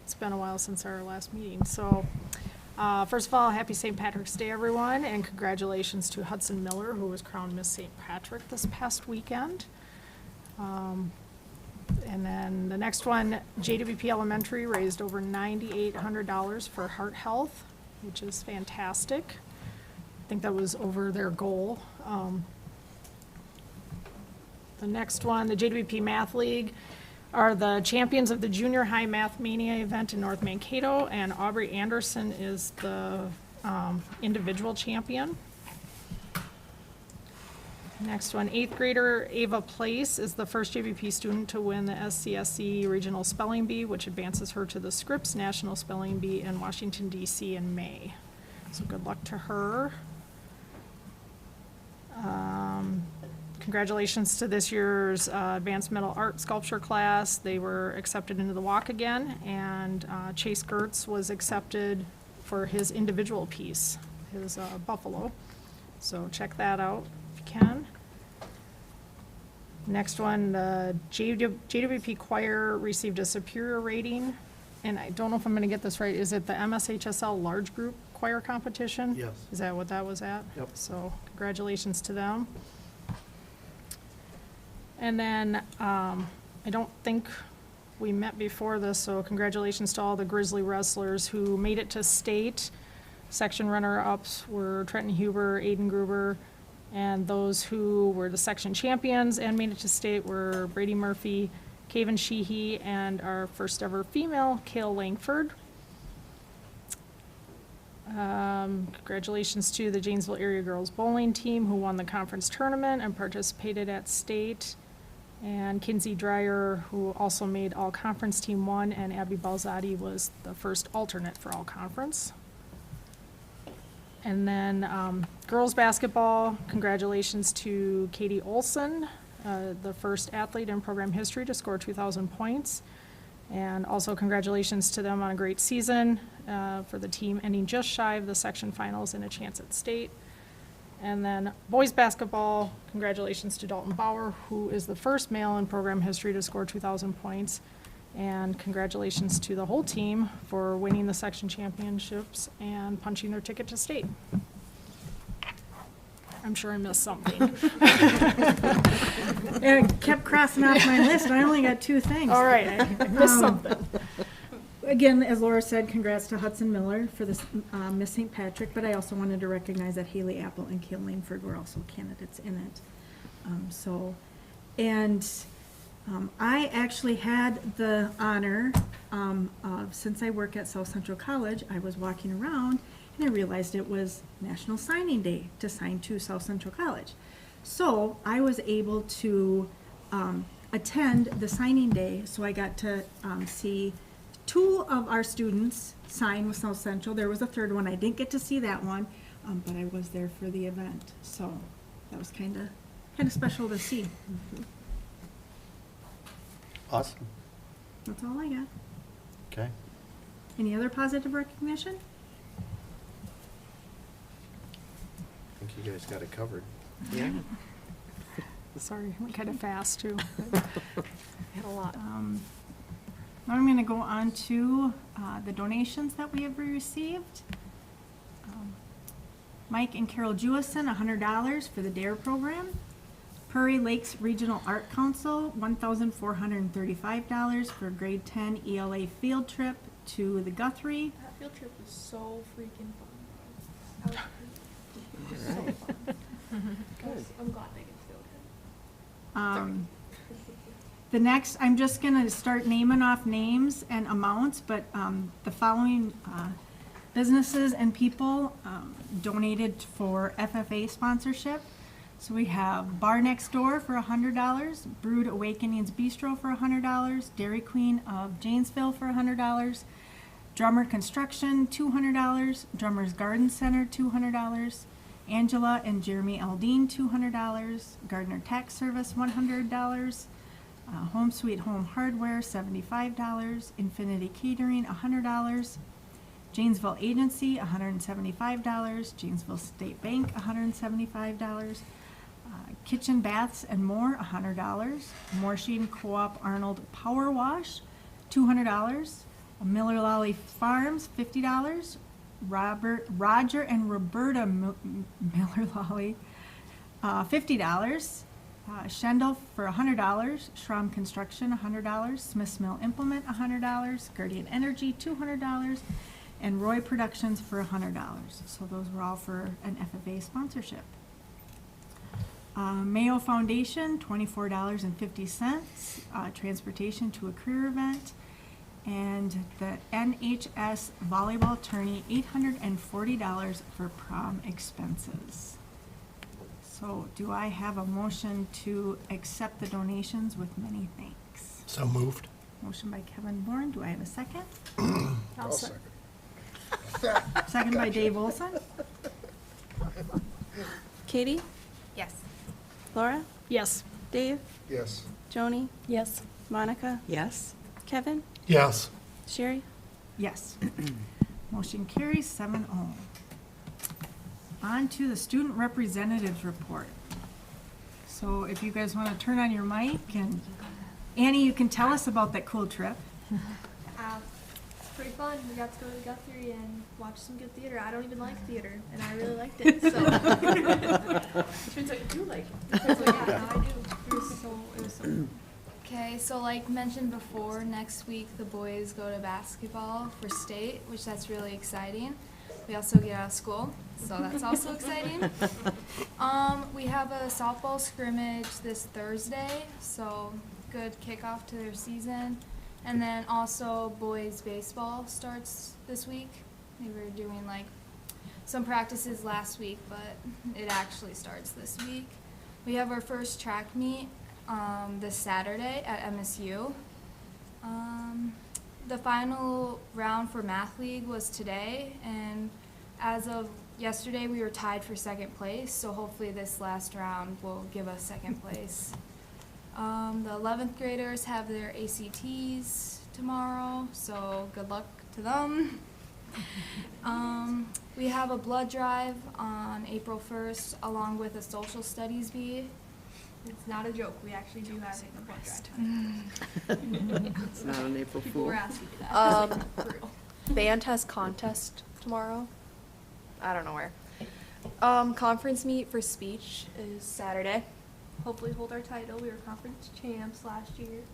it's been a while since our last meeting. So, first of all, happy St. Patrick's Day, everyone, and congratulations to Hudson Miller, who was crowned Miss St. Patrick this past weekend. And then the next one, JWP Elementary raised over $9,800 for heart health, which is fantastic. I think that was over their goal. The next one, the JWP Math League, are the champions of the Junior High Math Mania event in North Mankato, and Aubrey Anderson is the individual champion. Next one, 8th grader Ava Place is the first JWP student to win the SCSE Regional Spelling Bee, which advances her to the Scripps National Spelling Bee in Washington, D.C. in May. So good luck to her. Congratulations to this year's Advanced Middle Art Sculpture class. They were accepted into the walk again, and Chase Gertz was accepted for his individual piece, his buffalo. So check that out if you can. Next one, the JWP Choir received a superior rating, and I don't know if I'm going to get this right. Is it the MSHSL Large Group Choir Competition? Yes. Is that what that was at? Yep. So congratulations to them. And then I don't think we met before this, so congratulations to all the Grizzly wrestlers who made it to state. Section runner-ups were Trenton Huber, Aiden Gruber, and those who were the section champions and made it to state were Brady Murphy, Kaven Sheehy, and our first ever female, Kale Langford. Congratulations to the Janesville Area Girls Bowling Team who won the conference tournament and participated at state. And Kinsey Dreyer, who also made all-conference team 1, and Abby Balzati was the first alternate for all-conference. And then girls basketball, congratulations to Katie Olson, the first athlete in program history to score 2,000 points. And also congratulations to them on a great season for the team ending just shy of the section finals and a chance at state. And then boys basketball, congratulations to Dalton Bauer, who is the first male in program history to score 2,000 points. And congratulations to the whole team for winning the section championships and punching their ticket to state. I'm sure I missed something. It kept crossing off my list. I only got 2 things. All right, I missed something. Again, as Laura said, congrats to Hudson Miller for this Miss St. Patrick, but I also wanted to recognize that Haley Apple and Kale Langford were also candidates in it. I actually had the honor of, since I work at South Central College, I was walking around and I realized it was National Signing Day to sign to South Central College. So I was able to attend the signing day, so I got to see 2 of our students sign with South Central. There was a 3rd one. I didn't get to see that one, but I was there for the event. So that was kind of special to see. Awesome. That's all I got. Okay. Any other positive recognition? I think you guys got it covered. Yeah. Sorry, I went kind of fast too. Had a lot. Now I'm going to go on to the donations that we have received. Mike and Carol Jewison, $100 for the DARE program. Prairie Lakes Regional Art Council, $1,435 for grade 10 ELA field trip to the Guthrie. That field trip was so freaking fun. So fun. Good. I'm glad they get to go again. The next, I'm just going to start naming off names and amounts, but the following businesses and people donated for FFA sponsorship. So we have Bar Next Door for $100, Brood Awakenings Bistro for $100, Dairy Queen of Janesville for $100, Drummer Construction $200, Drummer's Garden Center $200, Angela and Jeremy Aldine $200, Gardner Tax Service $100, Home Sweet Home Hardware $75, Infinity Catering $100, Janesville Agency $175, Janesville State Bank $175, Kitchen Baths and More $100, Morsheen Co-op Arnold Power Wash $200. Miller Lally Farms, $50. Roger and Roberta Miller Lally, $50. Schendel for $100. Schramm Construction, $100. Smith's Mill Implement, $100. Guardian Energy, $200. And Roy Productions for $100. So those were all for an FFA sponsorship. Mayo Foundation, $24.50. Transportation to a career event. And the NHS volleyball tourney, $840 for prom expenses. So do I have a motion to accept the donations with many thanks? So moved. Motion by Kevin Bourne. Do I have a second? I'll second. Second by Dave Olson. Katie? Yes. Laura? Yes. Dave? Yes. Joni? Yes. Monica? Yes. Kevin? Yes. Sherry? Yes. Motion carries 7-0. On to the student representatives report. So if you guys want to turn on your mic, and Annie, you can tell us about that cool trip. Pretty fun. We got to go to Guthrie and watch some good theater. I don't even like theater, and I really liked it. So Turns out you do like it. so yeah, now I do. It was so fun. Okay, so like mentioned before, next week the boys go to basketball for state, which that's really exciting. We also get out of school, so that's also exciting. We have a softball scrimmage this Thursday, so good kickoff to their season. And then also boys baseball starts this week. We were doing like some practices last week, but it actually starts this week. We have our first track meet this Saturday at MSU. The final round for Math League was today, and as of yesterday we were tied for second place, so hopefully this last round will give us second place. The 11th graders have their ACTs tomorrow, so good luck to them. We have a blood drive on April 1st along with a social studies bee. It's not a joke, we actually do have a blood drive. It's not an April People Fool. were asking me that. For real. Band has contest tomorrow. I don't know where. Conference meet for speech is Saturday. Hopefully hold our title, we were conference champs last year.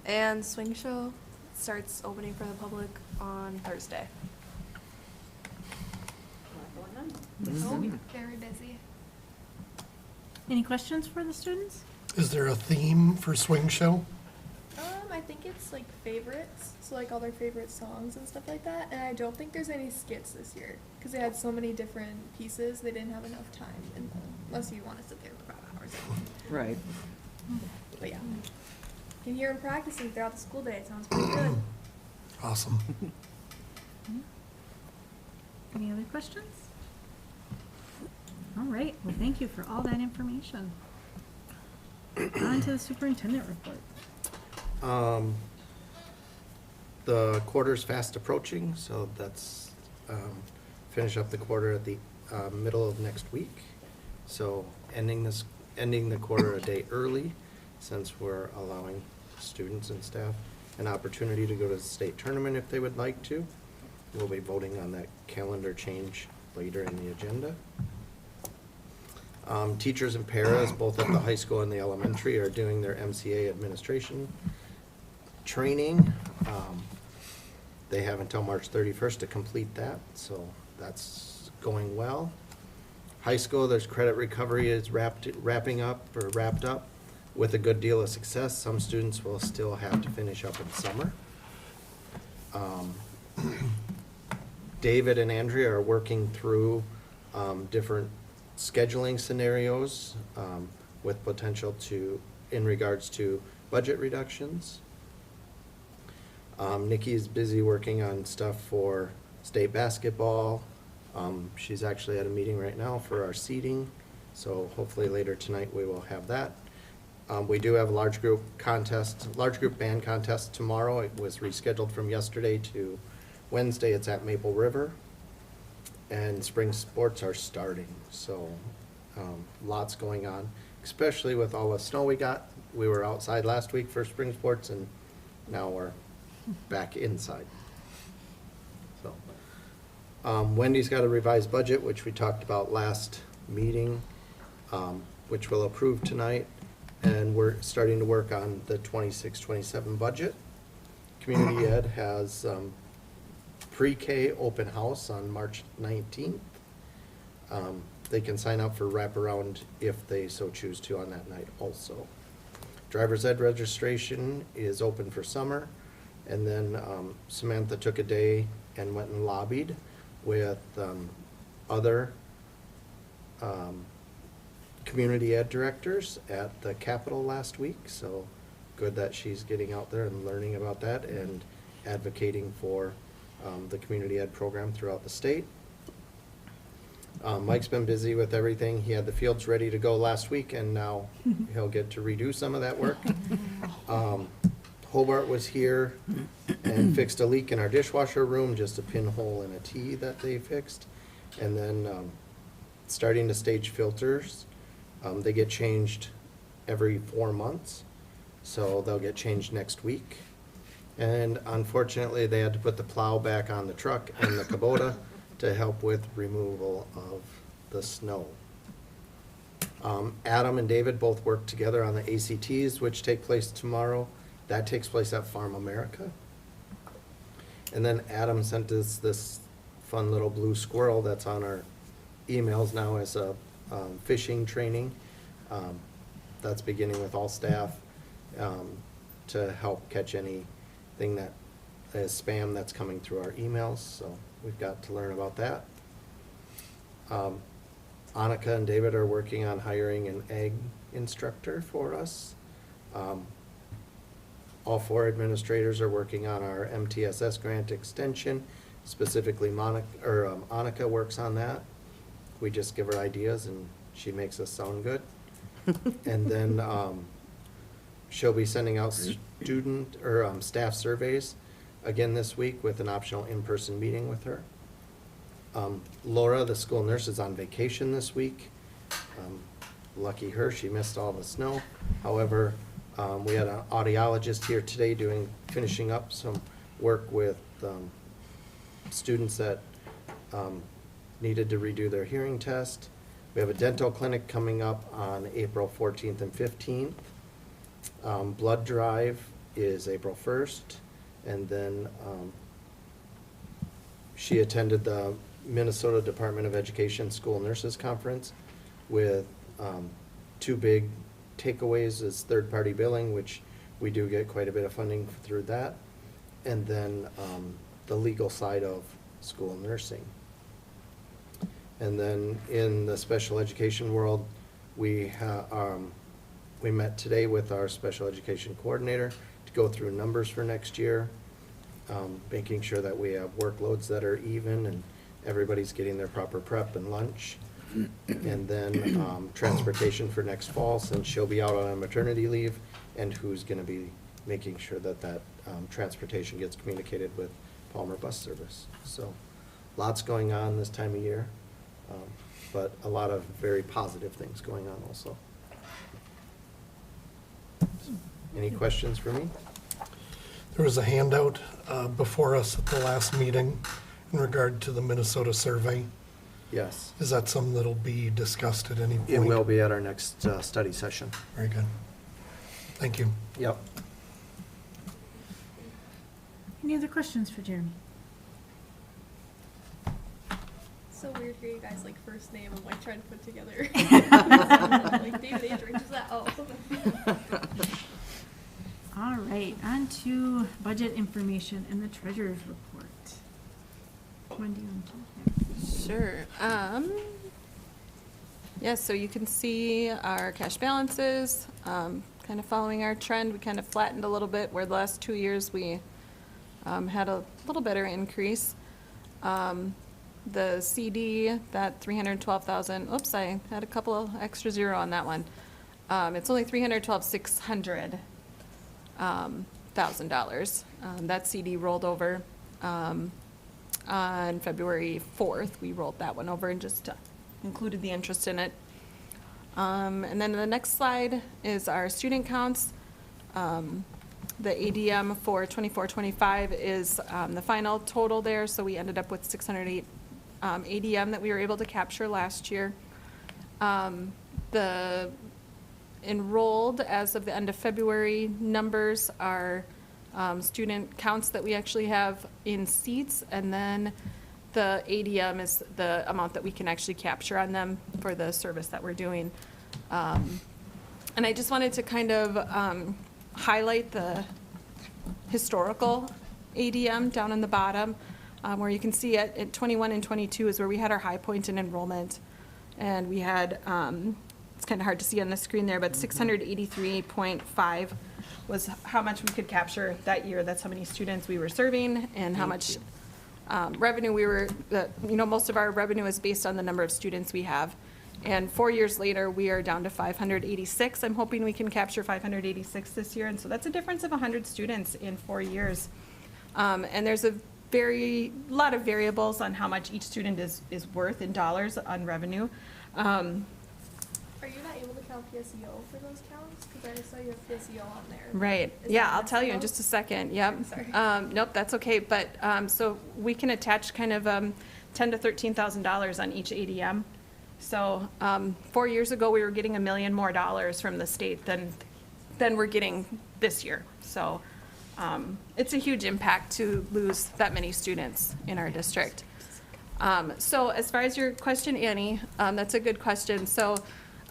And swing show starts opening for the public on Thursday. Oh, very busy. Any questions for the students? Is there a theme for swing show? I think it's like favorites, so like all their favorite songs and stuff like that. And I don't think there's any skits this year because they had so many different pieces. They didn't have enough time, and unless you want to sit there for 5 hours. Right. But yeah, you can hear them practicing throughout the school day. It sounds pretty good. Awesome. Any other questions? All right, well, thank you for all that information. On to the superintendent report. The quarter's fast approaching, so that's, finish up the quarter at the, middle of next week. So ending the quarter a day early, since we're allowing students and staff an opportunity to go to the state tournament if they would like to. We'll be voting on that calendar change later in the agenda. Teachers and paras, both at the high school and the elementary, are doing their MCA administration training. They have until March 31st to complete that, so that's going well. High school, there's credit recovery is wrapped up with a good deal of success. Some students will still have to finish up in summer. David and Andrea are working through different scheduling scenarios with potential in regards to budget reductions. Nikki is busy working on stuff for state basketball. She's actually at a meeting right now for our seating, so hopefully later tonight we will have that. We do have a large group band contest tomorrow. It was rescheduled from yesterday to Wednesday. It's at Maple River. And spring sports are starting, so lots going on, especially with all the snow we got. We were outside last week for spring sports, and now we're back inside. So, Wendy's got a revised budget, which we talked about last meeting, which we'll approve tonight. And we're starting to work on the 26-27 budget. Community Ed has pre-K open house on March 19th. They can sign up for wraparound if they so choose to on that night also. Driver's Ed registration is open for summer. And then Samantha took a day and went and lobbied with other community ed directors at the Capitol last week. So good that she's getting out there and learning about that and advocating for the community ed program throughout the state. Mike's been busy with everything. He had the fields ready to go last week, and now he'll get to redo some of that work. Hobart was here and fixed a leak in our dishwasher room, just a pinhole in a T that they fixed. And then starting to stage filters. They get changed every 4 months, so they'll get changed next week. And unfortunately, they had to put the plow back on the truck and the Kubota to help with removal of the snow. Adam and David both work together on the ACTs, which take place tomorrow. That takes place at Farm America. And then Adam sent us this fun little blue squirrel that's on our emails now as a fishing training. That's beginning with all staff to help catch anything that is spam that's coming through our emails. So we've got to learn about that. Annika and David are working on hiring an ag instructor for us. All 4 administrators are working on our MTSS grant extension. Specifically, Annika works on that. We just give her ideas and she makes us sound good. And then she'll be sending out student or staff surveys again this week with an optional in-person meeting with her. Laura, the school nurse, is on vacation this week. Lucky her, she missed all the snow. However, we had an audiologist here today finishing up some work with students that needed to redo their hearing test. We have a dental clinic coming up on April 14th and 15th. Blood drive is April 1st. And then she attended the Minnesota Department of Education School Nurses Conference with 2 big takeaways is third-party billing, which we do get quite a bit of funding through that, and then the legal side of school nursing. And then in the special education world, we met today with our special education coordinator to go through numbers for next year, making sure that we have workloads that are even and everybody's getting their proper prep and lunch. And then transportation for next fall, since she'll be out on a maternity leave, and who's going to be making sure that transportation gets communicated with Palmer Bus Service. So lots going on this time of year, but a lot of very positive things going on also. Any questions for me? There was a handout before us at the last meeting in regard to the Minnesota survey. Yes. Is that something that'll be discussed at any point? It will be at our next study session. Very good. Thank you. Yep. Any other questions for Jeremy? So weird for you guys, like first name, I'm like trying to put together. Like David Andrews, is that, oh. All right, on to budget information and the treasurer's report. Wendy, you want to? Sure. Yes, so you can see our cash balances, kind of following our trend. We kind of flattened a little bit where the last 2 years we had a little better increase. The CD, that 312,000, oops, I had a couple extra zero on that one. It's only $312,600,000. That CD rolled over on February 4th. We rolled that one over and just included the interest in it. And then the next slide is our student counts. The ADM for 24-25 is the final total there, so we ended up with 608 ADM that we were able to capture last year. The enrolled as of the end of February numbers are student counts that we actually have in seats, and then the ADM is the amount that we can actually capture on them for the service that we're doing. And I just wanted to kind of highlight the historical ADM down on the bottom, where you can see it at 21 and 22 is where we had our high point in enrollment. And we had, it's kind of hard to see on the screen there, but 683.5 was how much we could capture that year. That's how many students we were serving and how much revenue we were, most of our revenue is based on the number of students we have. And 4 years later, we are down to 586. I'm hoping we can capture 586 this year. And so that's a difference of 100 students in 4 years. And there's a lot of variables on how much each student is worth in dollars on revenue. Are you not able to count PSEO for those counts? Because I saw you have PSEO on there. Right. Is Yeah, that I'll tell you in messed just a second. Yep. Sorry. Nope, that's okay. But so we can attach kind of $10,000 to $13,000 on each ADM. So 4 years ago, we were getting $1 million more from the state than we're getting this year. So it's a huge impact to lose that many students in our district. So as far as your question, Annie, that's a good question. So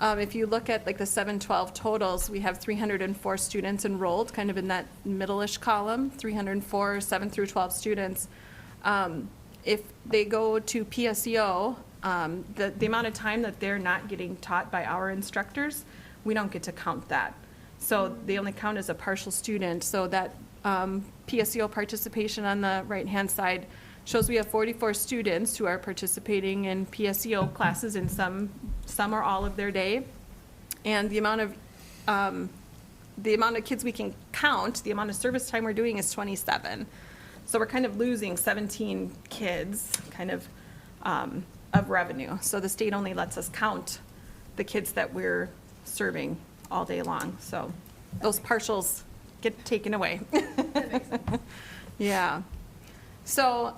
if you look at like the 7-12 totals, we have 304 students enrolled, kind of in that middle-ish column, 304 7 through 12 students. If they go to PSEO, the amount of time that they're not getting taught by our instructors, we don't get to count that. So they only count as a partial student. So that PSEO participation on the right-hand side shows we have 44 students who are participating in PSEO classes in some or all of their day. And the amount of kids we can count, the amount of service time we're doing is 27. So we're kind of losing 17 kids kind of revenue. So the state only lets us count the kids that we're serving all day long. So those partials get taken away. That makes sense. Yeah. So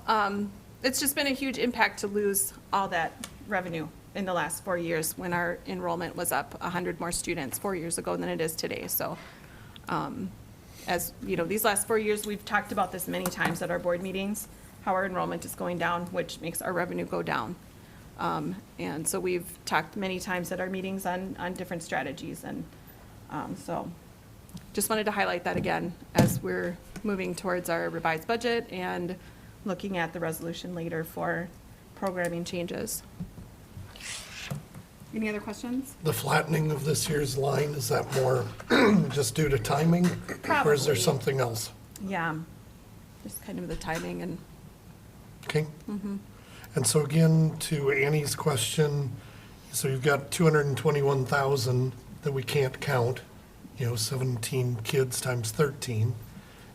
it's just been a huge impact to lose all that revenue in the last 4 years when our enrollment was up 100 more students 4 years ago than it is today. So as you know, these last 4 years, we've talked about this many times at our board meetings, how our enrollment is going down, which makes our revenue go down. And so we've talked many times at our meetings on different strategies. And so just wanted to highlight that again as we're moving towards our revised budget and looking at the resolution later for programming changes. Any other questions? The flattening of this year's line, is that more just due to timing? Or is there Probably. something else? Yeah, just kind of the timing and, Okay. And so again, to Annie's question, so you've got 221,000 that we can't count, 17 kids times 13.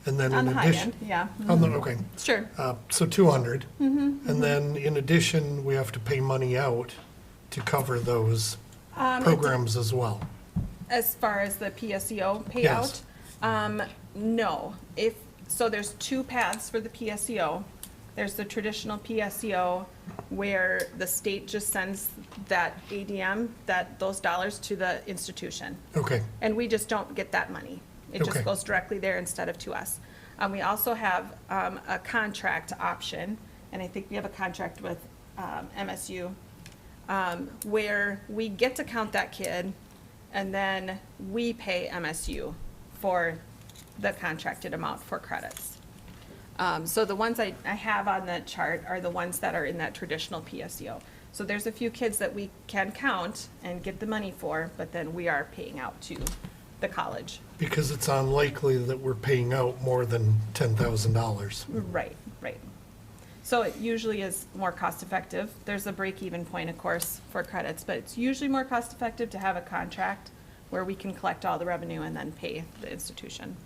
And then on in the high addition. end, yeah. Okay. Sure. So 200. And then in addition, we have to pay money out to cover those programs as well. As far as the PSEO Yes. payout? No. So there's two paths for the PSEO. There's the traditional PSEO where the state just sends that ADM, those dollars to the institution. Okay, And we just don't get that money. It Okay. just goes directly there instead of to us. We also have a contract option, and I think we have a contract with MSU, where we get to count that kid, and then we pay MSU for the contracted amount for credits. So the ones I have on that chart are the ones that are in that traditional PSEO. So there's a few kids that we can count and get the money for, but then we are paying out to the college. because it's unlikely that we're paying out more than $10,000. Right, right. So it usually is more cost-effective. There's a break-even point, of course, for credits, but it's usually more cost-effective to have a contract where we can collect all the revenue and then pay the institution.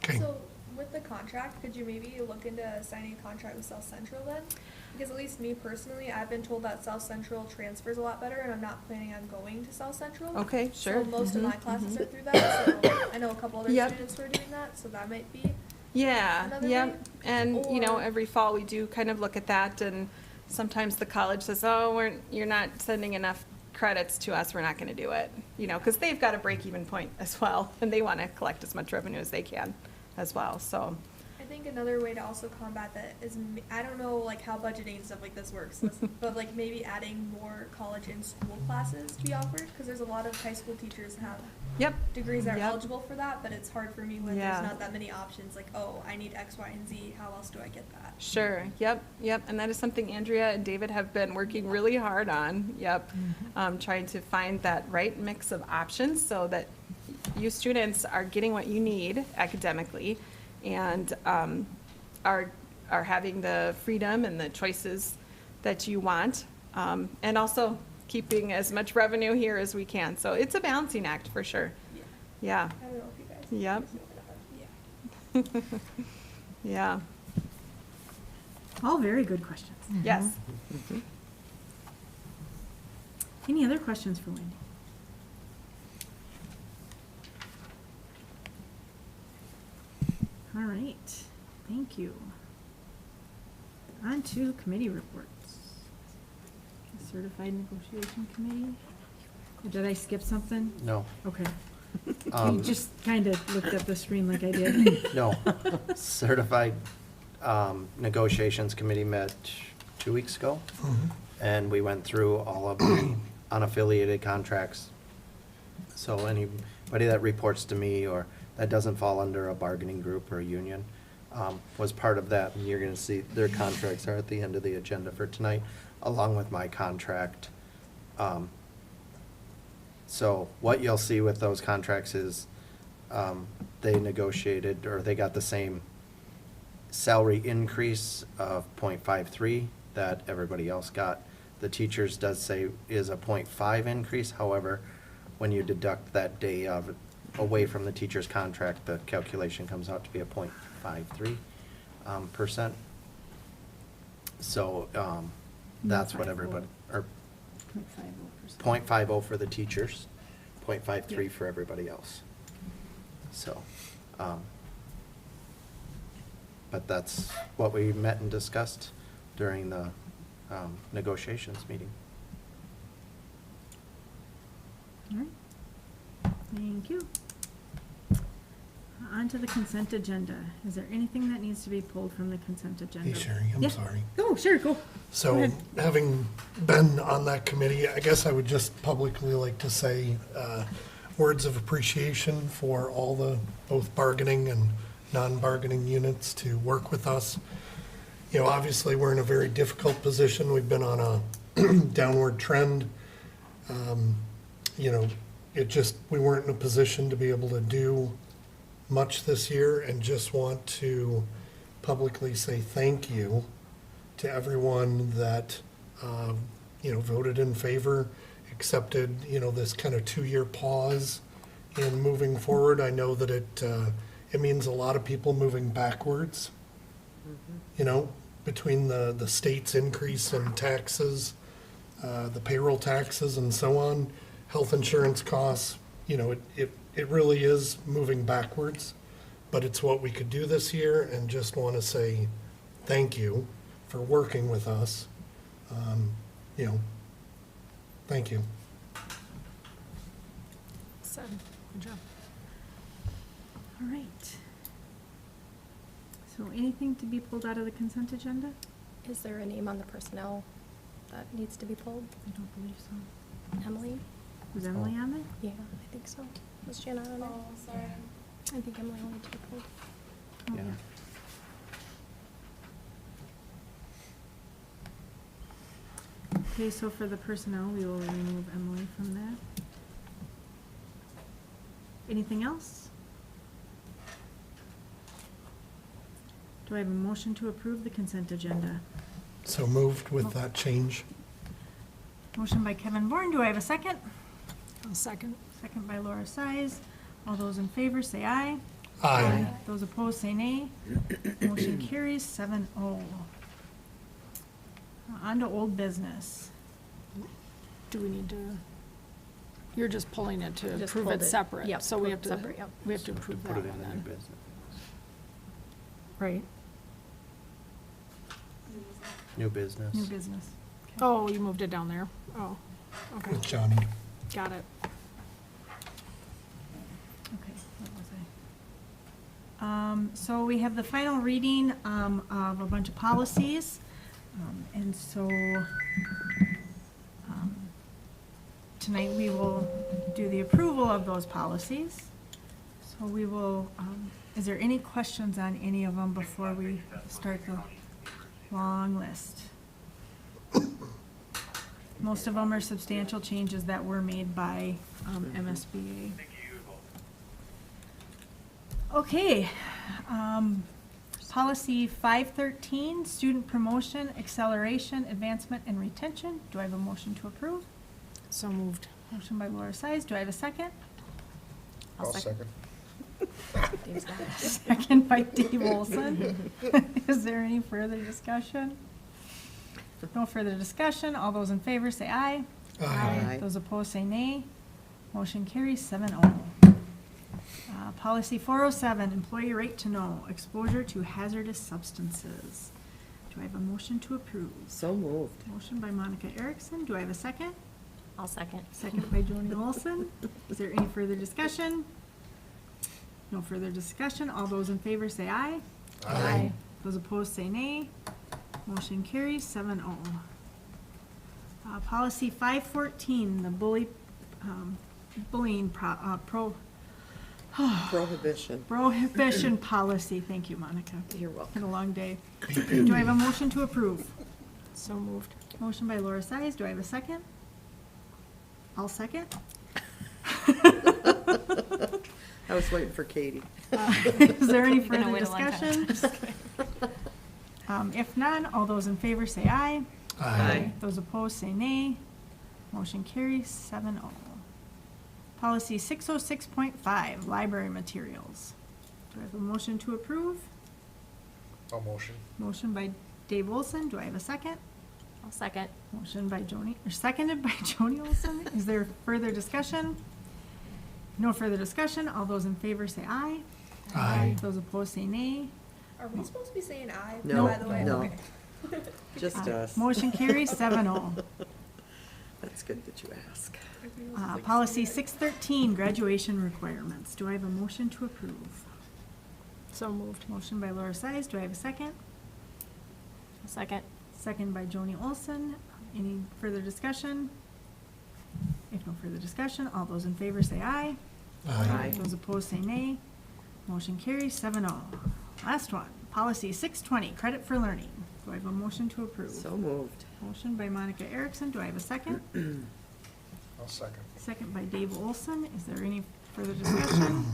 Okay, So with the contract, could you maybe look into signing a contract with South Central then? Because at least me personally, I've been told that South Central transfers a lot better, and I'm not planning on going to South Central. Okay, sure. So most of my Mhm, classes mhm. are through that, so I know a couple other Yep. students who are doing that, so that might be. Yeah, Another yep. way? And, you know, Or- every fall we do kind of look at that, and sometimes the college says, oh, you're not sending enough credits to us, we're not gonna do it. You know, because they've got a break-even point as well, and they want to collect as much revenue as they can as well, so. I think another way to also combat that is, I don't know like how budgeting and stuff like this works, but like maybe adding more college and school classes to be offered, because there's a lot of high school teachers have Yep. degrees that are Yep. eligible for that, but it's hard for me when Yeah. there's not that many options, like, oh, I need X, Y, and Z, how else do I get that? Sure, yep, yep, and that is something Andrea and David have been working really hard on, yep. Trying to find that right mix of options so that you students are getting what you need academically and are having the freedom and the choices that you want, and also keeping as much revenue here as we can. So it's a balancing act for sure. Yeah, I don't know if you guys. Yep. Yeah. yeah, All very good questions. yes. Any other questions for Wendy? All right, thank you. On to committee reports. Certified Negotiation Committee. Did I skip something? No. Okay. You Um, just kind of looked at the screen like I did. No. Certified Negotiations Committee met 2 weeks ago, and we went through all of the unaffiliated contracts. So anybody that reports to me or that doesn't fall under a bargaining group or a union was part of that. And you're going to see their contracts are at the end of the agenda for tonight, along with my contract. So what you'll see with those contracts is they negotiated, or they got the same salary increase of 0.53 that everybody else got. The teachers does say is a 0.5 increase, however, when you deduct that day of away from the teacher's contract, the calculation comes out to be a 0.53 percent. So that's what everybody, or 0.50%. 0.50 for the teachers, 0.53 for everybody else. So, but that's what we met and discussed during the negotiations meeting. All right. Thank you. On to the consent agenda. Is there anything that needs to be pulled from the consent agenda? Hey Sherry, I'm Yeah. sorry. Go, sure, go. Go So, ahead. having been on that committee, I guess I would just publicly like to say words of appreciation for all the, both bargaining and non-bargaining units to work with us. You know, obviously, we're in a very difficult position. We've been on a downward trend. You know, we weren't in a position to be able to do much this year, and just want to publicly say thank you to everyone that, you know, voted in favor, accepted, you know, this kind of 2-year pause in moving forward. I know that it means a lot of people moving backwards, you know, between the state's increase in taxes, the payroll taxes and so on, health insurance costs, you know, it really is moving backwards, but it's what we could do this year, and just want to say thank you for working with us. You know, thank you. Said, good job. All right. So anything to be pulled out of the consent agenda? Is there a name on the personnel that needs to be pulled? I don't believe so. Emily? Was Emily on there? Yeah, I think so. Was Jenna on there? Oh, sorry. I think Emily wanted to be pulled. Oh, Yeah. Okay, so for the personnel, we will remove Emily from that. Anything else? Do I have a motion to approve the consent agenda? So moved with that change. Motion by Kevin Bourne, do I have a second? I'll second. Second by Laura Size. All those in favor, say aye. Aye. Those opposed say nay. Motion carries 7-0. On to old business. Do we need to, you're just pulling it to Just approve pulled it it. separate? Yep, So we pulled have it to, separate, yep. we have to approve that Put it one in the new then. business. Right. New business. New business. Oh, you moved it down there. Oh, okay, With Johnny. got it. Okay, what was I? So we have the final reading, of a bunch of policies. And so, tonight we will do the approval of those policies. So we will, is there any questions on any of them before we start the long list? Most of them are substantial changes that were made by, MSBA. Okay, policy 513, student promotion, acceleration, advancement, and retention. Do I have a motion to approve? So moved. Motion by Laura Size. Do I have a second? I'll second. Dave's got it. Second by Dave Olson. Is there any further discussion? No further discussion. All those in favor say aye. Aye. Those opposed say nay. Motion carries 7-0. Policy 407, employee right to know, exposure to hazardous substances. Do I have a motion to approve? So moved. Motion by Monica Erickson. Do I have a second? I'll second. Second by Joni Olson. Is there any further discussion? No further discussion. All those in favor say aye. Aye. Those opposed say nay. Motion carries 7-0. Policy 514, the bullying Prohibition. prohibition policy. Thank you, Monica. You're Been welcome. a long day. Do I have a motion to approve? So moved. Motion by Laura Size. Do I have a second? I'll second. I was waiting for Katie. Is there any You're gonna further wait a long time. discussion? If none, all those in favor say aye. Aye. Those opposed say nay. Motion carries 7-0. Policy 606.5, library materials. Do I have a motion to approve? I'll motion. Motion by Dave Olson. Do I have a second? I'll second. Motion by Joni, or seconded by Joni Olson. Is there further discussion? No further discussion. All those in favor say aye. Aye. Those opposed say nay. Are we supposed to be saying aye, No, by the way? no. Okay. Just us. Motion carries 7-0. That's good that you ask. Policy 613, graduation requirements. Do I have a motion to approve? So moved. Motion by Laura Size. Do I have a second? I'll second. Second by Joni Olson. Any further discussion? If no further discussion, all those in favor say aye. Aye. Those opposed say nay. Motion carries 7-0. Last one, policy 620, credit for learning. Do I have a motion to approve? So moved. Motion by Monica Erickson. Do I have a second? I'll second. Second by Dave Olson. Is there any further discussion?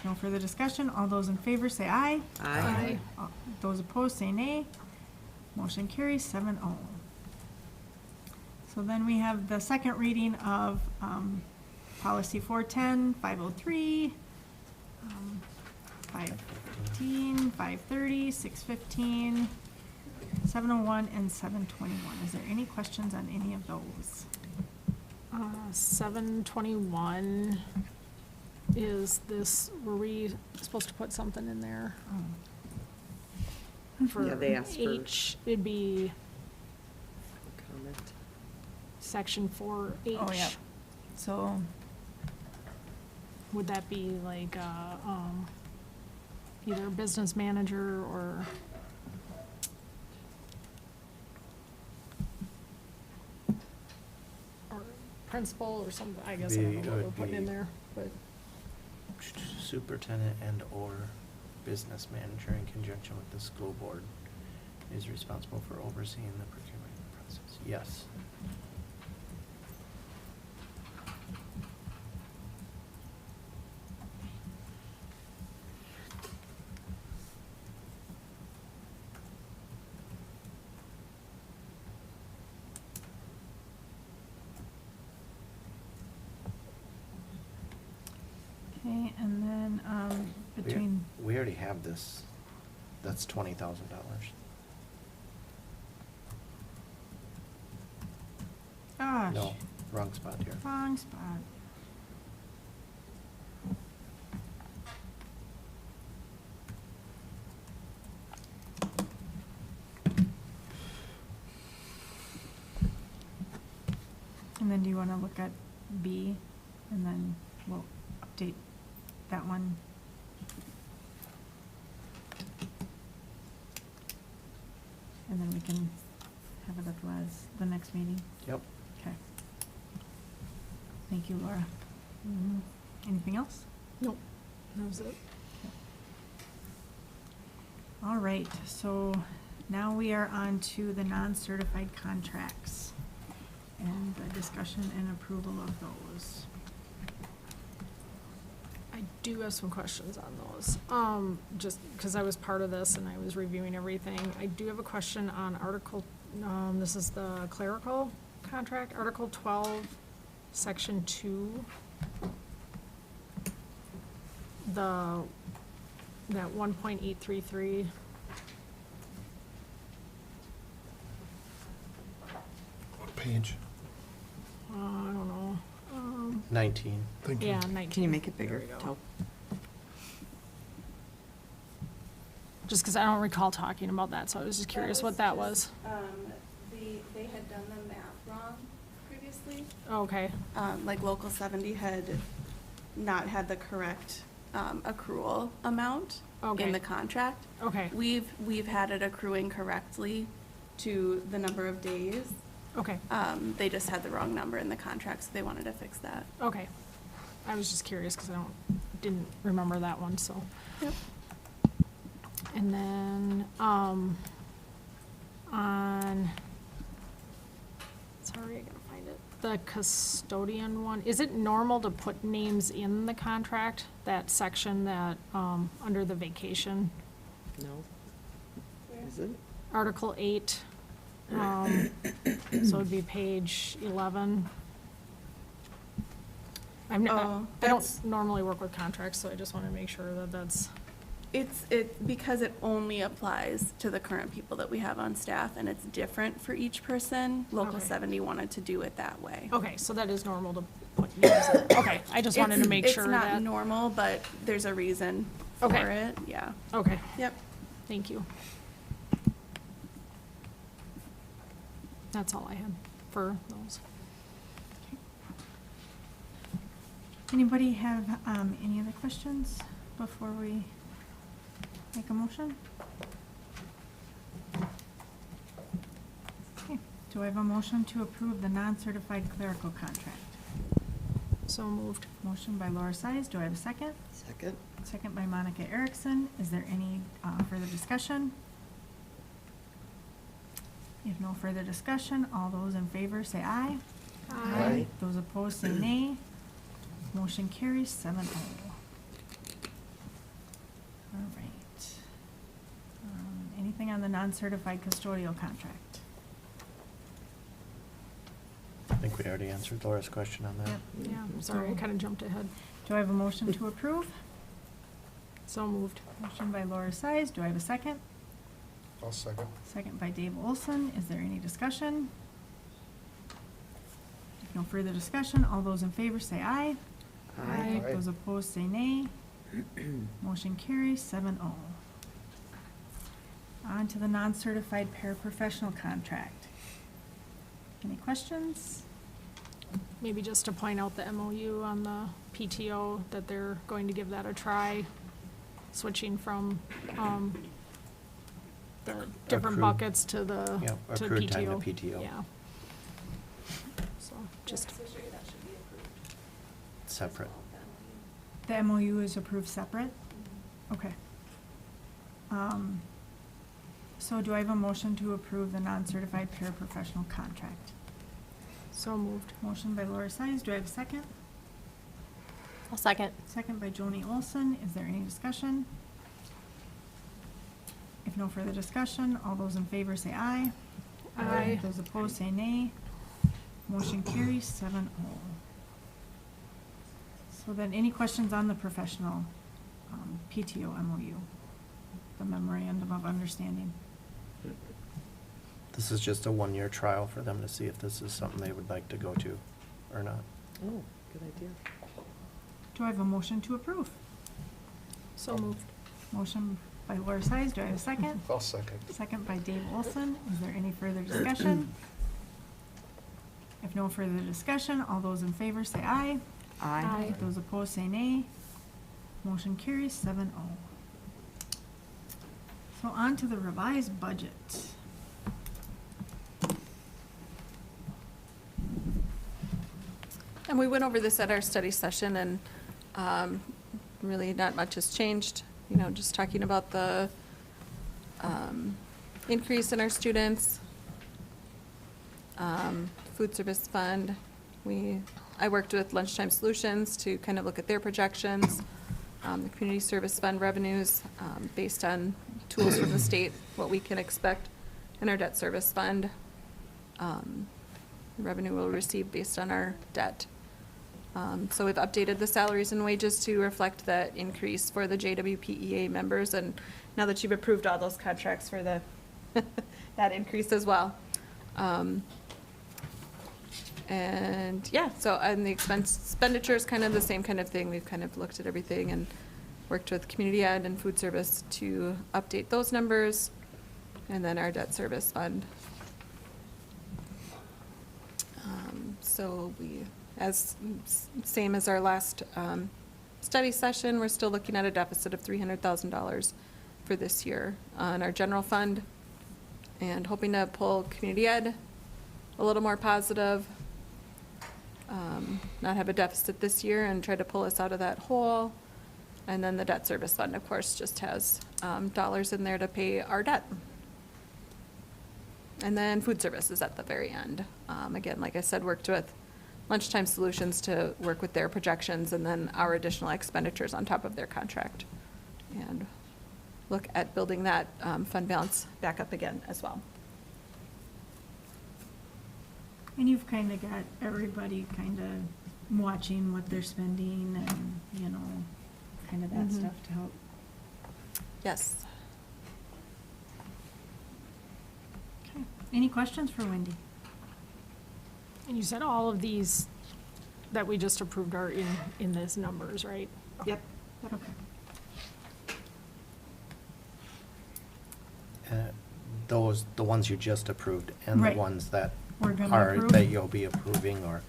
No further discussion. All those in favor say aye. Aye. Those opposed say nay. Motion carries 7-0. So then we have the second reading of policy 410, 503, 515, 530, 615, 701, and 721. Is there any questions on any of those? 721 is this, were we supposed to put something in there? For Yeah, they asked for- H, it'd be Comment. section 4H. Oh, yeah. So, Would that be like, either business manager or principal or something? I guess I don't know what we're putting in there, but. Superintendent and/or business manager in conjunction with the school board is responsible for overseeing the procurement process. Yes. Okay, and then, between, We already have this, that's $20,000. gosh, No, wrong spot here. wrong spot. And then do you wanna look at B, and then we'll update that one? And then we can have it at the next meeting? Yep. Okay. Thank you, Laura. Anything else? Nope, that was it. All right, so now we are on to the non-certified contracts and the discussion and approval of those. I do have some questions on those. Just because I was part of this and I was reviewing everything. I do have a question on Article, this is the clerical contract, Article 12, Section 2. That 1.833. What page? I don't know. 19. Thank you. Yeah, 19. Can you make it There bigger? we go. Tell- Just because I don't recall talking about that, so I was just curious what that was. They had done the math wrong previously. Okay, Like Local 70 had not had the correct accrual amount Okay. in the contract. okay, We've had it accruing correctly to the number of days. okay, They just had the wrong number in the contract, so they wanted to fix that. okay. I was just curious because didn't remember that one, so. Yep. And then, on, sorry, I gotta find it. The custodian one, is it normal to put names in the contract? That section that, under the vacation, No? Is it? Article 8, so it'd be page 11. I Oh, don't normally work with contracts, so I just wanna make sure that that's. Because it only applies to the current people that we have on staff, and it's different for each person. Local Okay. 70 wanted to do it that way. Okay, so that is normal to put names in. Okay, I just wanted to make sure It's not that. normal, but there's a reason for Okay. it, yeah. Okay, Yep. thank you. That's all I had for those. Anybody have, any other questions before we make a motion? Okay, do I have a motion to approve the non-certified clerical contract? So moved. Motion by Laura Size, do I have a second? Second? Second by Monica Erickson. Is there any further discussion? If no further discussion, all those in favor say aye. Aye. Those opposed say nay. Motion carries 7-0. All right. Anything on the non-certified custodial contract? I think we already answered Laura's question on that. Yep. Yeah, I'm sorry, I kind of jumped ahead. Do I have a motion to approve? So moved. Motion by Laura Size. Do I have a second? I'll second. Second by Dave Olson. Is there any discussion? If no further discussion, all those in favor say aye. Aye. Aye. Those opposed say nay. Motion carries 7-0. On to the non-certified paraprofessional contract. Any questions? Maybe just to point out the MOU on the PTO, that they're going to give that a try, switching from, the different Accrued. buckets to the, Yep, to accrued time to PTO. PTO. Yeah. So, just, So sure, that should be approved. Separate. The MOU is approved separate? Okay. So do I have a motion to approve the non-certified paraprofessional contract? so moved. Motion by Laura Size. Do I have a second? I'll second. Second by Joni Olson. Is there any discussion? If no further discussion, all those in favor say aye. Aye. Those opposed say nay. Motion carries 7-0. So then, any questions on the professional PTO MOU, the memorandum of understanding? This is just a one-year trial for them to see if this is something they would like to go to or not. Oh, good idea. Do I have a motion to approve? So moved. Motion by Laura Size, do I have a second? I'll second. Second by Dave Olson. Is there any further discussion? If no further discussion, all those in favor say aye. Aye. Those opposed say nay. Motion carries 7-0. So on to the revised budget. And we went over this at our study session, and really not much has changed. You know, just talking about the increase in our students, food service fund. I worked with Lunchtime Solutions to kind of look at their projections, the community service fund revenues based on tools from the state, what we can expect in our debt service fund. Revenue we'll receive based on our debt. So we've updated the salaries and wages to reflect that increase for the JWP members, and now that you've approved all those contracts for the, that increase as well. And yeah, so on the expenditures, kind of the same kind of thing. We've kind of looked at everything and worked with community ed and food service to update those numbers, and then our debt service fund. So we, same as our last study session, we're still looking at a deficit of $300,000 for this year on our general fund, and hoping to pull community ed a little more positive, not have a deficit this year and try to pull us out of that hole. And then the debt service fund, of course, just has dollars in there to pay our debt. And then food services at the very end. Again, like I said, worked with Lunchtime Solutions to work with their projections and then our additional expenditures on top of their contract. And look at building that fund balance back up again as well. And you've kind of got everybody kind of watching what they're spending and, you know, kind of that Mhm. stuff to help. Yes. Okay. Any questions for Wendy? And you said all of these that we just approved are in these numbers, right? Yep. Okay. Those, the ones you just approved and the Right. ones that We're gonna are, approve? that you'll be approving or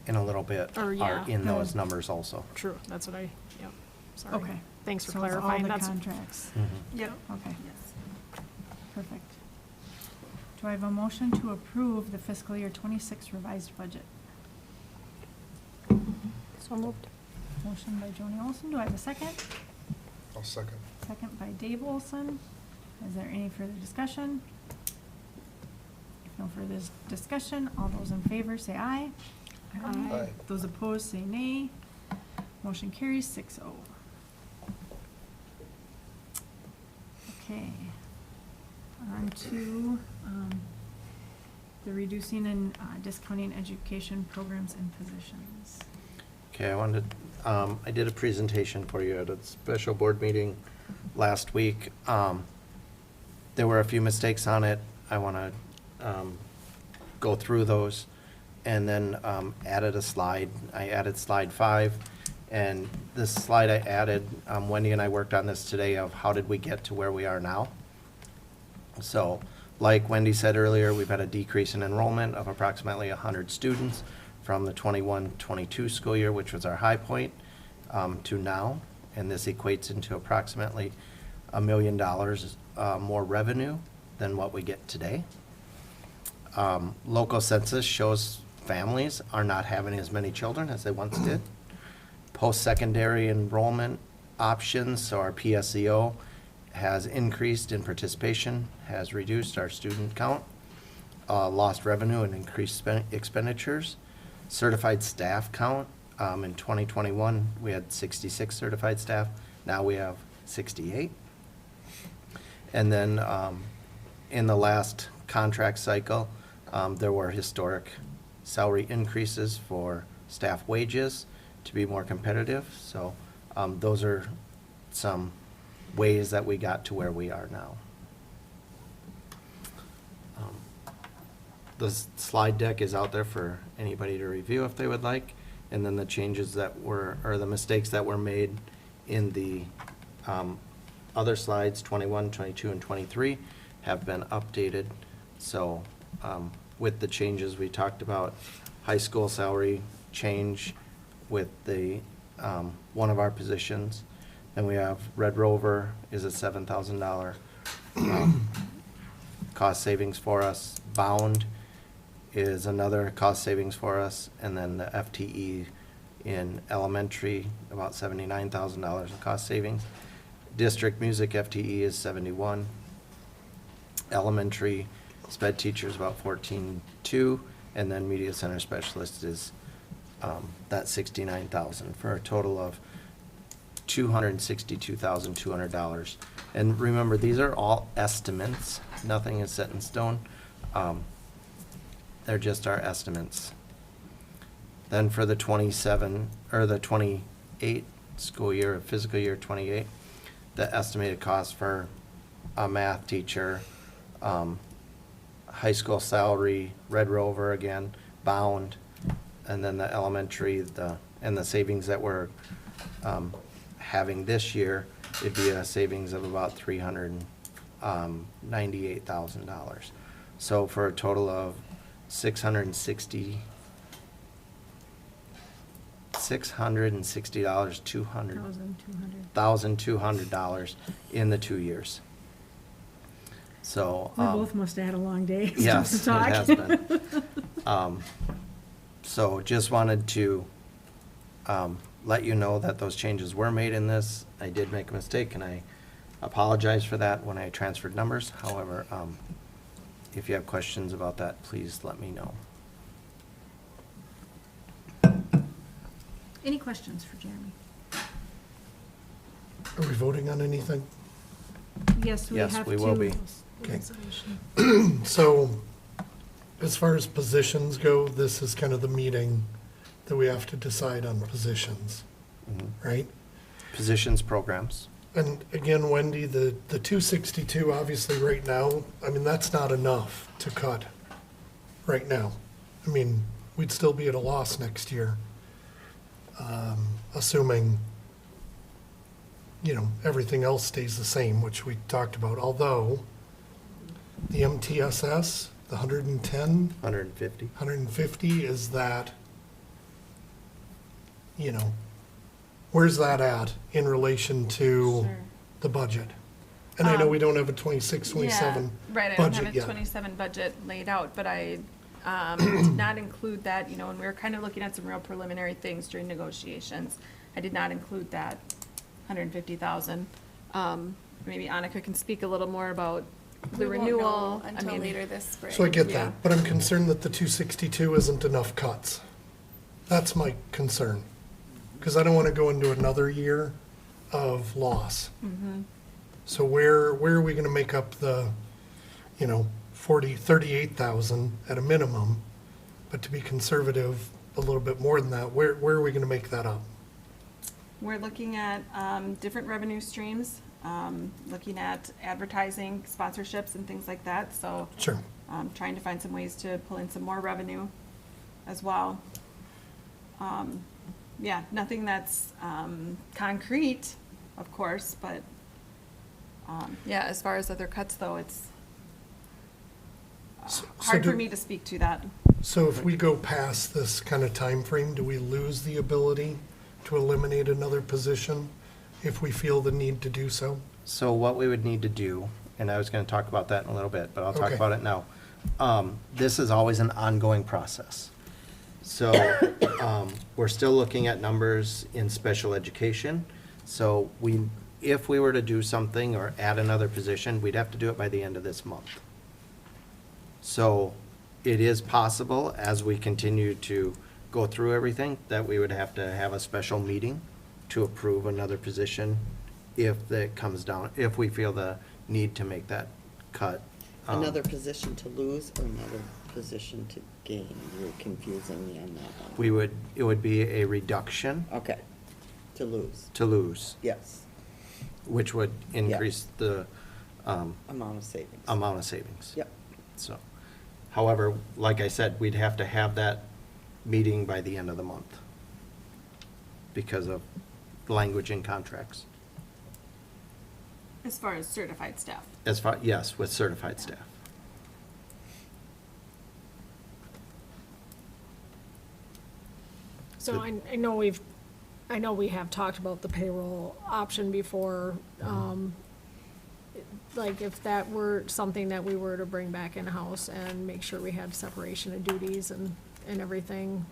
in a little bit Or, are yeah. in those Those. numbers also. True, that's what I, yep, sorry. Okay. Thanks for So it's clarifying. all the That's contracts. Yep. Okay, Yes. perfect. Do I have a motion to approve the fiscal year 26 revised budget? so moved. Motion by Joni Olson. Do I have a second? I'll second. Second by Dave Olson. Is there any further discussion? If no further discussion, all those in favor say aye. Aye. Those opposed say nay. Motion carries 6-0. Okay. On to the reducing and discounting education programs and positions. Okay, I did a presentation for you at a special board meeting last week. There were a few mistakes on it. I want to go through those, and then added a slide. I added slide 5, and this slide I added, Wendy and I worked on this today of how did we get to where we are now. So, like Wendy said earlier, we've had a decrease in enrollment of approximately 100 students from the 21-22 school year, which was our high point, to now. And this equates into approximately $1 million more revenue than what we get today. Local census shows families are not having as many children as they once did. Post-secondary enrollment options, so our PSEO, has increased in participation, has reduced our student count, lost revenue and increased expenditures. Certified staff count, in 2021, we had 66 certified staff. Now we have 68. And then in the last contract cycle, there were historic salary increases for staff wages to be more competitive. So those are some ways that we got to where we are now. The slide deck is out there for anybody to review if they would like. And then the changes that were, or the mistakes that were made in the other slides, 21, 22, and 23, have been updated. So with the changes we talked about, high school salary change with the one of our positions. Then we have Red Rover is a $7,000 cost savings for us. Bound is another cost savings for us. And then the FTE in elementary, about $79,000 in cost savings. District music FTE is 71. Elementary sped teachers about 14.2, and then media center specialist is that 69,000 for a total of $262,200. And remember, these are all estimates. Nothing is set in stone. They're just our estimates. Then for the 27 or the 28 school year, fiscal year 28, the estimated cost for a math teacher, high school salary, Red Rover again, Bound, and then the elementary, and the savings that we're having this year, it'd be a savings of about $398,000. So for a total of $660, $1,200 in the 2 years. So. We both must have had a long day. Yes, to it talk. has been. So just wanted to let you know that those changes were made in this. I did make a mistake, and I apologize for that when I transferred numbers. However, if you have questions about that, please let me know. Any questions for Jeremy? Are we voting on anything? Yes, we Yes, have to. we will be. Okay. So, as far as positions go, this is kind of the meeting that we have to decide on positions, right? Positions, programs. And again, Wendy, the 262, obviously right now, I mean, that's not enough to cut right now. I mean, we'd still be at a loss next year, assuming, you know, everything else stays the same, which we talked about, although the MTSS, the 110, 150. 150, is that, you know, where's that at in relation to Sure. the budget? And I know we don't have a 26, 27 Yeah, right, I don't budget have a yet. 27 budget laid out, but I did not include that, you know, and we were kind of looking at some real preliminary things during negotiations. I did not include that 150,000. Maybe Annika can speak a little more about the We won't renewal. know I until mean, later this spring. So I get Yeah. that, but I'm concerned that the 262 isn't enough cuts. That's my concern. Because I don't want to go into another year of loss. So where are we going to make up the, you know, 38,000 at a minimum? But to be conservative, a little bit more than that, where are we going to make that up? We're looking at different revenue streams, looking at advertising, sponsorships, and things like that. So Sure. trying to find some ways to pull in some more revenue as well. Yeah, nothing that's concrete, of course, but yeah, as far as other cuts though, it's So hard for do- me to speak to that. So if we go past this kind of time frame, do we lose the ability to eliminate another position if we feel the need to do so? So what we would need to do, and I was going to talk about that in a little bit, but I'll talk Okay. about it now. This is always an ongoing process. So we're still looking at numbers in special education. So if we were to do something or add another position, we'd have to do it by the end of this month. So it is possible, as we continue to go through everything, that we would have to have a special meeting to approve another position if that comes down, if we feel the need to make that cut Another position to lose or another position to gain? You're confusing me on that one. It would be a reduction Okay, to lose, to lose, yes, which would increase the amount of savings. amount of savings. Yep. So, however, like I said, we'd have to have that meeting by the end of the month because of language in contracts. As far as certified staff. Yes, with certified staff. So I know we have talked about the payroll option before. Like if that were something that we were to bring back in-house and make sure we had separation of duties and everything,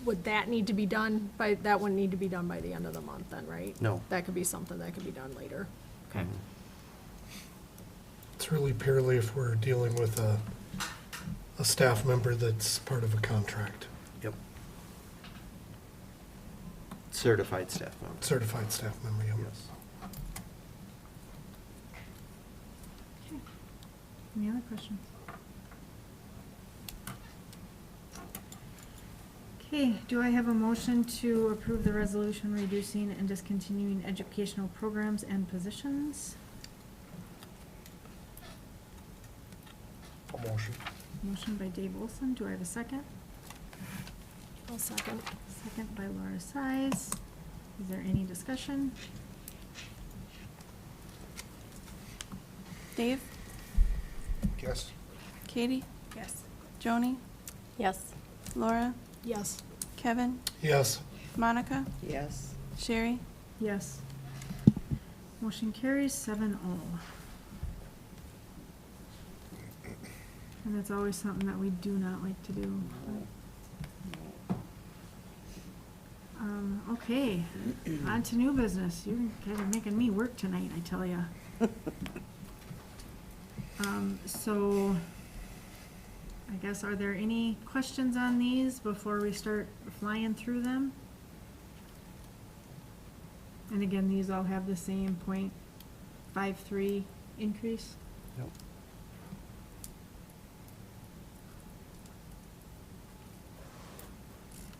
would that need to be done that wouldn't need to be done by the end of the month then, right? No. That could be something that could be done later. Okay. It's really purely if we're dealing with a staff member that's part of a contract, Yep. Certified staff members. certified staff member, yeah. Yes. Any other questions? Okay, do I have a motion to approve the resolution reducing and discontinuing educational programs and positions? A motion. Motion by Dave Olson, do I have a second? I'll second. Second by Laura Size. Is there any discussion? Dave, Yes. Katie, Yes. Joni, Yes. Laura, Yes. Kevin, Yes, Monica, Yes, Sherry. Yes. Motion carries 7-0. And that's always something that we do not like to do. Okay, on to new business. You're kind of making me work tonight, I tell ya. So, I guess, are there any questions on these before we start flying through them? And again, these all have the same 0.53 increase? Yep.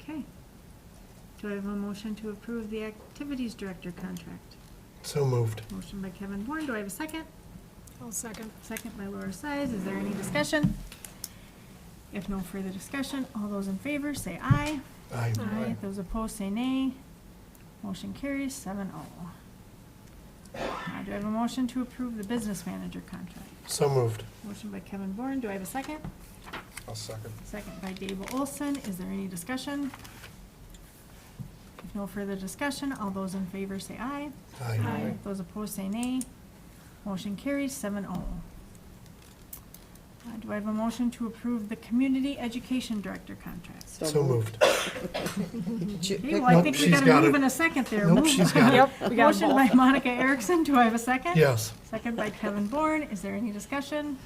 Okay. Do I have a motion to approve the activities director contract? so moved. Motion by Kevin Bourne, do I have a second? I'll second. Second by Laura Size, is there any discussion? If no further discussion, all those in favor say aye. Aye. Aye. Those opposed say nay. Motion carries 7-0. Do I have a motion to approve the business manager contract? So moved. Motion by Kevin Bourne, do I have a second? I'll second. Second by Dave Olson, is there any discussion? If no further discussion, all those in favor say aye. Aye. Those opposed say nay. Motion carries 7-0. Do I have a motion to approve the community education director contract? So moved. Okay, well, I Nope, think we she's got a got move it. in a second there. Nope, Move she's by- got it. Yep, we got Motion by both. Monica Erickson, do I have a second? Yes, Second by Kevin Bourne, is there any discussion?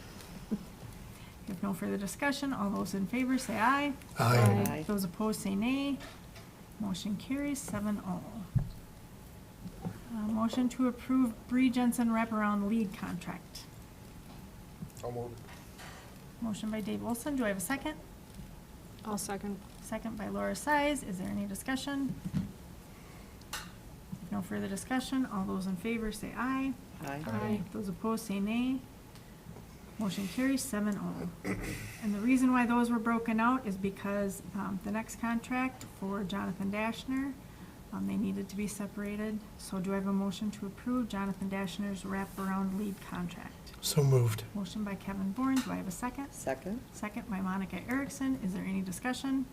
If no further discussion, all those in favor say aye. aye. Aye. Those opposed say nay. Motion carries 7-0. Motion to approve Bree Jensen wraparound lead contract. I'll move. Motion by Dave Olson, do I have a second? I'll second. Second by Laura Size, is there any discussion? If no further discussion, all those in favor say aye. Aye. Those opposed say nay. Motion carries 7-0. And the reason why those were broken out is because the next contract for Jonathan Dashner, they needed to be separated. So do I have a motion to approve Jonathan Dashner's wraparound lead contract? So moved. Motion by Kevin Bourne, do I have a second? Second? Second by Monica Erickson, is there any discussion?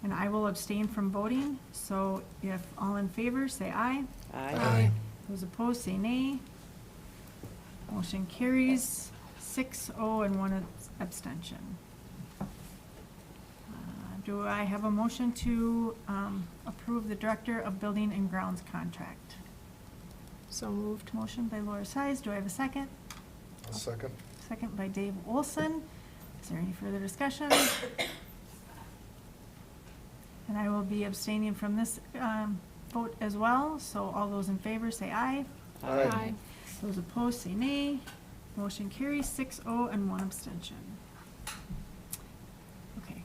And I will abstain from voting, so if all in favor, say aye. Aye. Those opposed, say nay. Motion carries 6-0 and 1 abstention. Do I have a motion to approve the Director of Building and Grounds contract? So moved. Motion by Laura Size, do I have a second? I'll second. Second by Dave Olson. Is there any further discussion? And I will be abstaining from this vote as well, so all those in favor say aye. Aye. Those opposed say nay. Motion carries 6-0 and 1 abstention. Okay.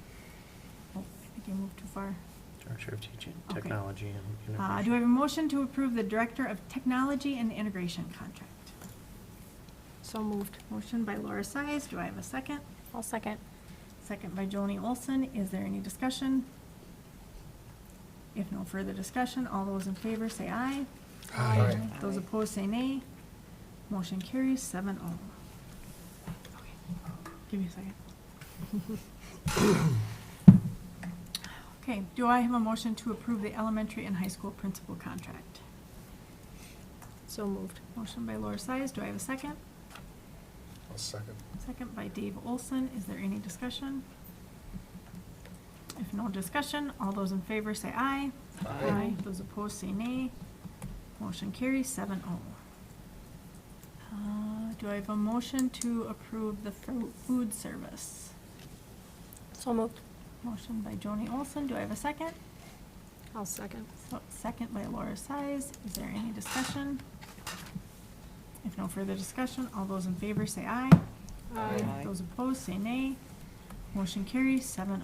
Oh, I think I moved too far. Director of Teaching, Okay. Technology and Do I Innovation. have a motion to approve the Director of Technology and Integration contract? So moved. Motion by Laura Size. Do I have a second? I'll second. Second by Joni Olson. Is there any discussion? If no further discussion, all those in favor say aye. Aye. Those opposed say nay. Motion carries 7-0. Okay. Give me a second. Okay, do I have a motion to approve the elementary and high school principal contract? So moved. Motion by Laura Size. Do I have a second? I'll second. Second by Dave Olson. Is there any discussion? If no discussion, all those in favor say aye. Aye. Those opposed say nay. Motion carries 7-0. Do I have a motion to approve the food service? So moved. Motion by Joni Olson. Do I have a second? I'll second. Second by Laura Size. Is there any discussion? If no further discussion, all those in favor say aye. Aye. Those opposed say nay. Motion carries 7-0.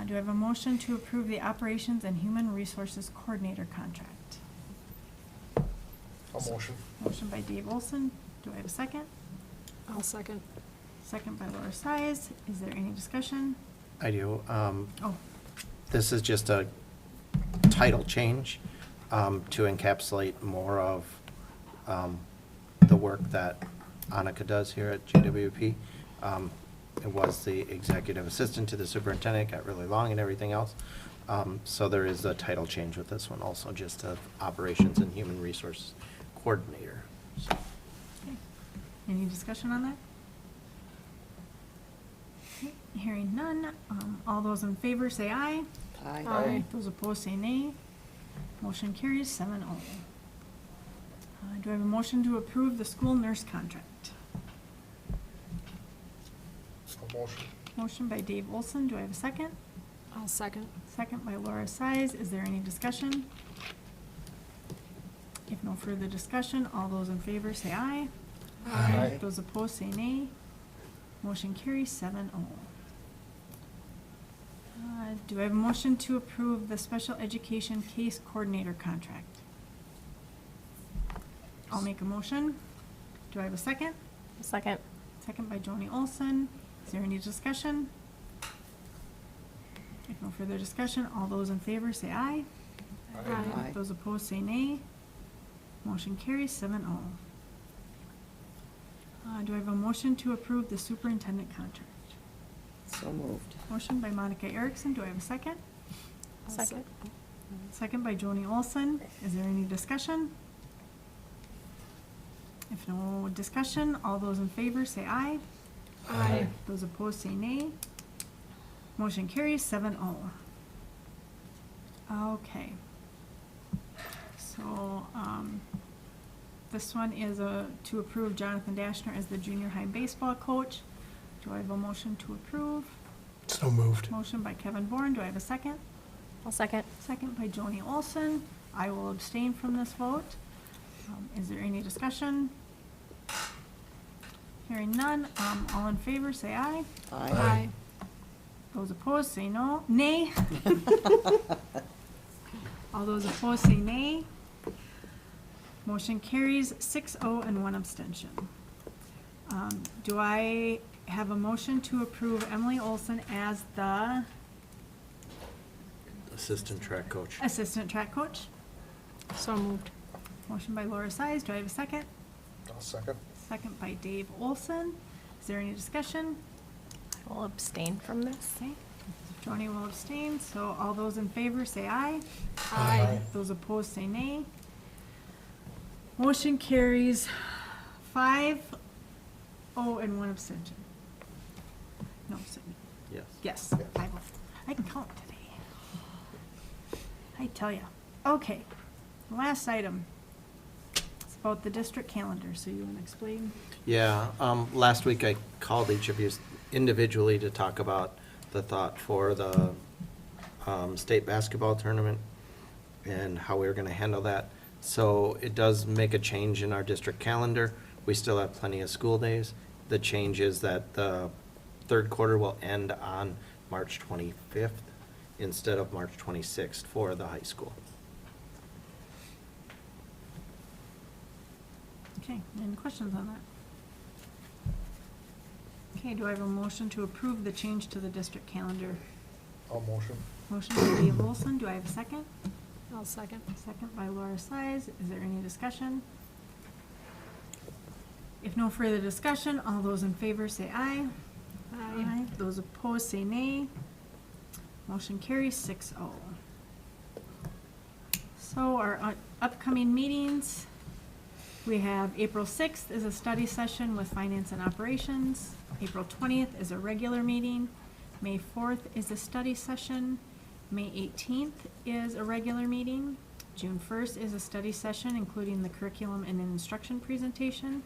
Do I have a motion to approve the Operations and Human Resources Coordinator contract? I'll motion. Motion by Dave Olson. Do I have a second? I'll second. Second by Laura Size. Is there any discussion? I do. Oh, This is just a title change to encapsulate more of the work that Annika does here at JWP. It was the executive assistant to the superintendent, got really long and everything else. So there is a title change with this one also, just of Operations and Human Resource Coordinator. So, okay. Any discussion on that? Okay, hearing none. All those in favor say aye. Aye. Those opposed say nay. Motion carries 7-0. Do I have a motion to approve the school nurse contract? I'll motion. Motion by Dave Olson. Do I have a second? I'll second. Second by Laura Size. Is there any discussion? If no further discussion, all those in favor say aye. Aye. Those opposed say nay. Motion carries 7-0. Do I have a motion to approve the special education case coordinator contract? I'll make a motion. Do I have a second? Second. Second by Joni Olson. Is there any discussion? If no further discussion, all those in favor say aye. Aye. Those opposed say nay. Motion carries 7-0. Do I have a motion to approve the superintendent contract? So moved. Motion by Monica Erickson. Do I have a second? I'll Second. Second by Joni Olson. Is there any discussion? If no discussion, all those in favor say aye. Aye. Those opposed say nay. Motion carries 7-0. Okay. So, this one is to approve Jonathan Dashner as the junior high baseball coach. Do I have a motion to approve? So moved. Motion by Kevin Bourne. Do I have a second? I'll second. Second by Joni Olson. I will abstain from this vote. Is there any discussion? Hearing none, all in favor say aye. Aye. Those opposed say no, nay. All those opposed say nay. Motion carries 6-0 and 1 abstention. Do I have a motion to approve Emily Olson as the Assistant track coach. assistant track coach? So moved. Motion by Laura Size. Do I have a second? I'll second. Second by Dave Olson. Is there any discussion? I'll abstain from this. Okay. Joni will abstain, so all those in favor say aye. Aye. Those opposed say nay. Motion carries 5-0 and 1 abstention. No, Yes. yes, 5-0. I can count today. I tell ya. Okay, last item. It's about the district calendar, so you want to explain? Yeah, last week I called each of you individually to talk about the thought for the state basketball tournament and how we were gonna handle that. So it does make a change in our district calendar. We still have plenty of school days. The change is that the third quarter will end on March 25th instead of March 26th for the high school. Okay, any questions on that? Okay, do I have a motion to approve the change to the district calendar? I'll motion. Motion by Dave Olson, do I have a second? I'll second. Second by Laura Size, is there any discussion? If no further discussion, all those in favor say aye. Aye. Those opposed say nay. Motion carries 6-0. So our upcoming meetings, we have April 6th is a study session with finance and operations. April 20th is a regular meeting. May 4th is a study session. May 18th is a regular meeting. June 1st is a study session, including the curriculum and instruction presentation.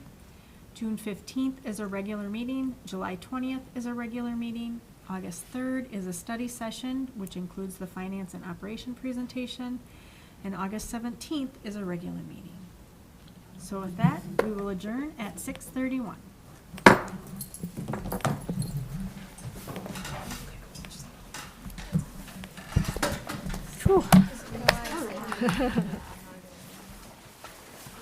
June 15th is a regular meeting. July 20th is a regular meeting. August 3rd is a study session, which includes the finance and operation presentation. And August 17th is a regular meeting. So with that, we will adjourn at 6:31. Whew.